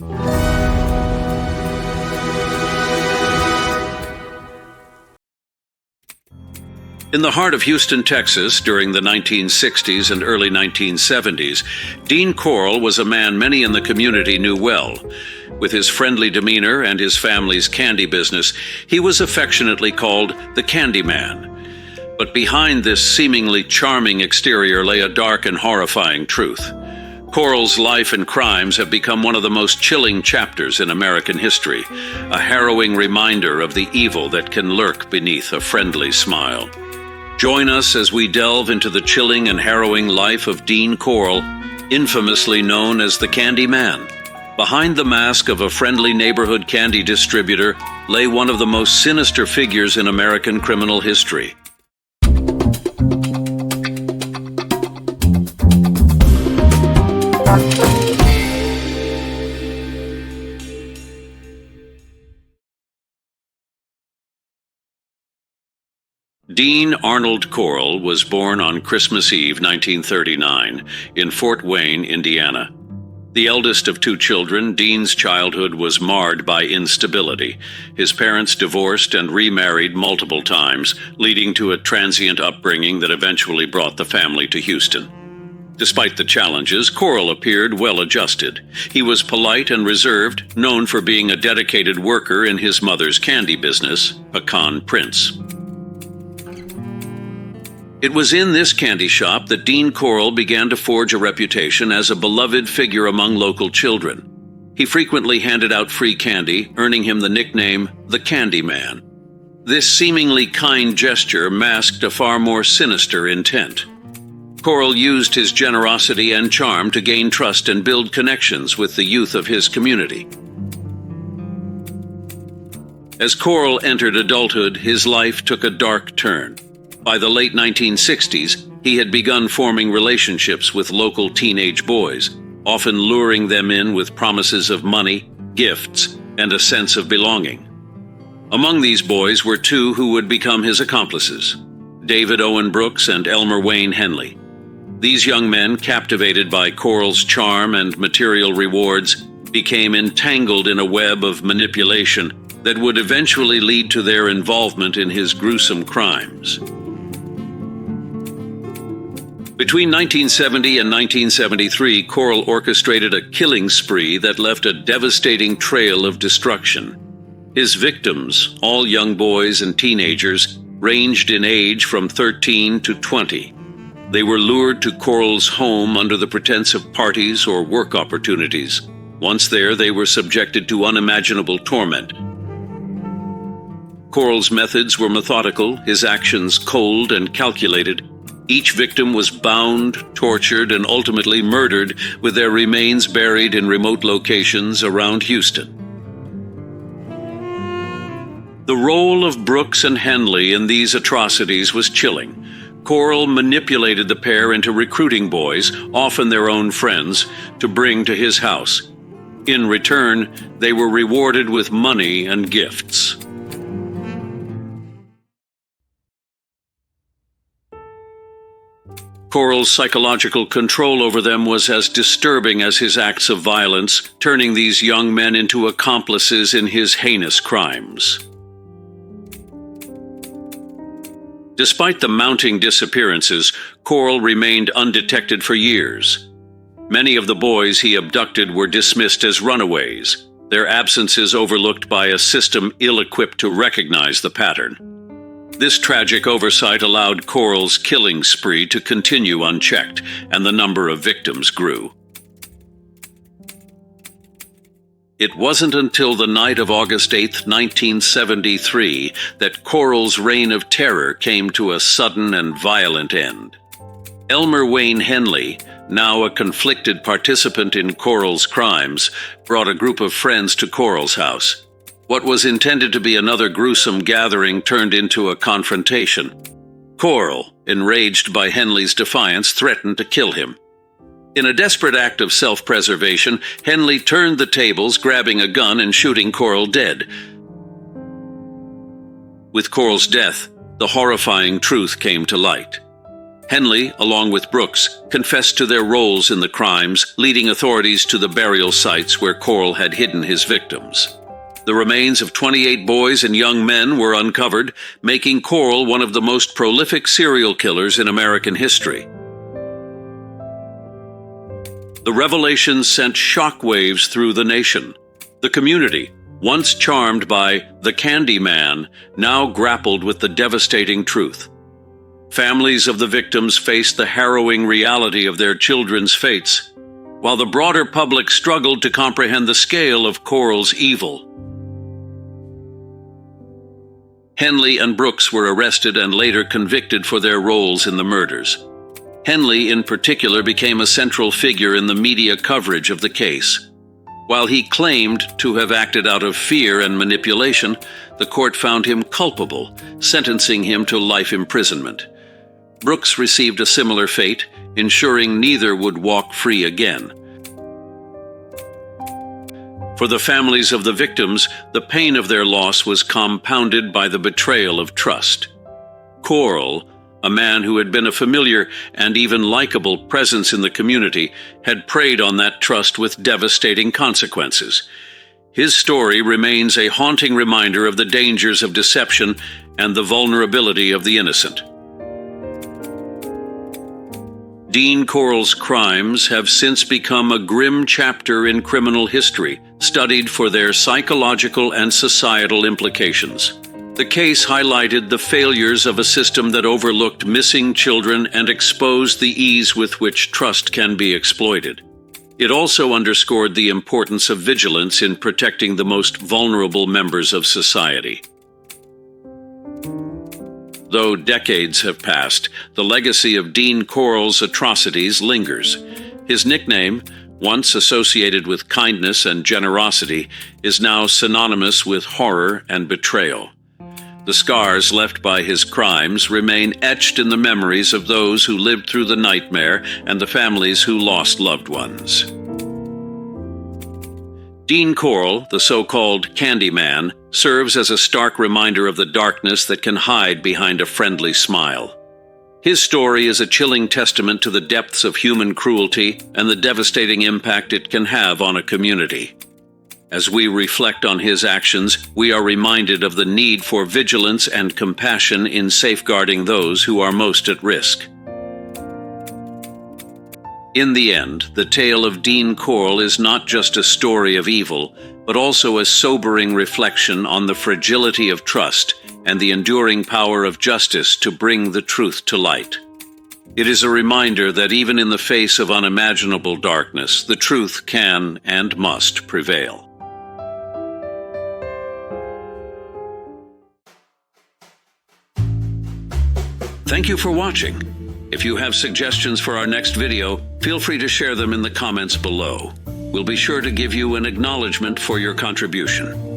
In the heart of Houston, Texas, during the 1960s and early 1970s, Dean Corll was a man many in the community knew well. With his friendly demeanor and his family's candy business, he was affectionately called the Candy Man. But behind this seemingly charming exterior lay a dark and horrifying truth. Corll's life and crimes have become one of the most chilling chapters in American history, a harrowing reminder of the evil that can lurk beneath a friendly smile. Join us as we delve into the chilling and harrowing life of Dean Corll, infamously known as the Candy Man. Behind the mask of a friendly neighborhood candy distributor lay one of the most sinister figures in American criminal history. Dean Arnold Corll was born on Christmas Eve 1939 in Fort Wayne, Indiana. The eldest of two children, Dean's childhood was marred by instability. His parents divorced and remarried multiple times, leading to a transient upbringing that eventually brought the family to Houston. Despite the challenges, Corll appeared well-adjusted. He was polite and reserved, known for being a dedicated worker in his mother's candy business, Pecan Prince. It was in this candy shop that Dean Corll began to forge a reputation as a beloved figure among local children. He frequently handed out free candy, earning him the nickname the Candy Man. This seemingly kind gesture masked a far more sinister intent. Corll used his generosity and charm to gain trust and build connections with the youth of his community. As Corll entered adulthood, his life took a dark turn. By the late 1960s, he had begun forming relationships with local teenage boys, often luring them in with promises of money, gifts, and a sense of belonging. Among these boys were two who would become his accomplices, David Owen Brooks and Elmer Wayne Henley. These young men, captivated by Corll's charm and material rewards, became entangled in a web of manipulation that would eventually lead to their involvement in his gruesome crimes. Between 1970 and 1973, Corll orchestrated a killing spree that left a devastating trail of destruction. His victims, all young boys and teenagers, ranged in age from 13 to 20. They were lured to Corll's home under the pretense of parties or work opportunities. Once there, they were subjected to unimaginable torment. Corll's methods were methodical, his actions cold and calculated. Each victim was bound, tortured, and ultimately murdered, with their remains buried in remote locations around Houston. The role of Brooks and Henley in these atrocities was chilling. Corll manipulated the pair into recruiting boys, often their own friends, to bring to his house. In return, they were rewarded with money and gifts. Corll's psychological control over them was as disturbing as his acts of violence, turning these young men into accomplices in his heinous crimes. Despite the mounting disappearances, Corll remained undetected for years. Many of the boys he abducted were dismissed as runaways, their absences overlooked by a system ill-equipped to recognize the pattern. This tragic oversight allowed Corll's killing spree to continue unchecked, and the number of victims grew. It wasn't until the night of August 8, 1973, that Corll's reign of terror came to a sudden and violent end. Elmer Wayne Henley, now a conflicted participant in Corll's crimes, brought a group of friends to Corll's house. What was intended to be another gruesome gathering turned into a confrontation. Corll, enraged by Henley's defiance, threatened to kill him. In a desperate act of self-preservation, Henley turned the tables, grabbing a gun and shooting Corll dead. With Corll's death, the horrifying truth came to light. Henley, along with Brooks, confessed to their roles in the crimes, leading authorities to the burial sites where Corll had hidden his victims. The remains of 28 boys and young men were uncovered, making Corll one of the most prolific serial killers in American history. The revelations sent shockwaves through the nation. The community, once charmed by the Candy Man, now grappled with the devastating truth. Families of the victims faced the harrowing reality of their children's fates, while the broader public struggled to comprehend the scale of Corll's evil. Henley and Brooks were arrested and later convicted for their roles in the murders. Henley, in particular, became a central figure in the media coverage of the case. While he claimed to have acted out of fear and manipulation, the court found him culpable, sentencing him to life imprisonment. Brooks received a similar fate, ensuring neither would walk free again. For the families of the victims, the pain of their loss was compounded by the betrayal of trust. Corll, a man who had been a familiar and even likable presence in the community, had preyed on that trust with devastating consequences. His story remains a haunting reminder of the dangers of deception and the vulnerability of the innocent. Dean Corll's crimes have since become a grim chapter in criminal history, studied for their psychological and societal implications. The case highlighted the failures of a system that overlooked missing children and exposed the ease with which trust can be exploited. It also underscored the importance of vigilance in protecting the most vulnerable members of society. Though decades have passed, the legacy of Dean Corll's atrocities lingers. His nickname, once associated with kindness and generosity, is now synonymous with horror and betrayal. The scars left by his crimes remain etched in the memories of those who lived through the nightmare and the families who lost loved ones. Dean Corll, the so-called Candy Man, serves as a stark reminder of the darkness that can hide behind a friendly smile. His story is a chilling testament to the depths of human cruelty and the devastating impact it can have on a community. As we reflect on his actions, we are reminded of the need for vigilance and compassion in safeguarding those who are most at risk. In the end, the tale of Dean Corll is not just a story of evil, but also a sobering reflection on the fragility of trust and the enduring power of justice to bring the truth to light. It is a reminder that even in the face of unimaginable darkness, the truth can and must prevail. Thank you for watching. If you have suggestions for our next video, feel free to share them in the comments below. We'll be sure to give you an acknowledgement for your contribution.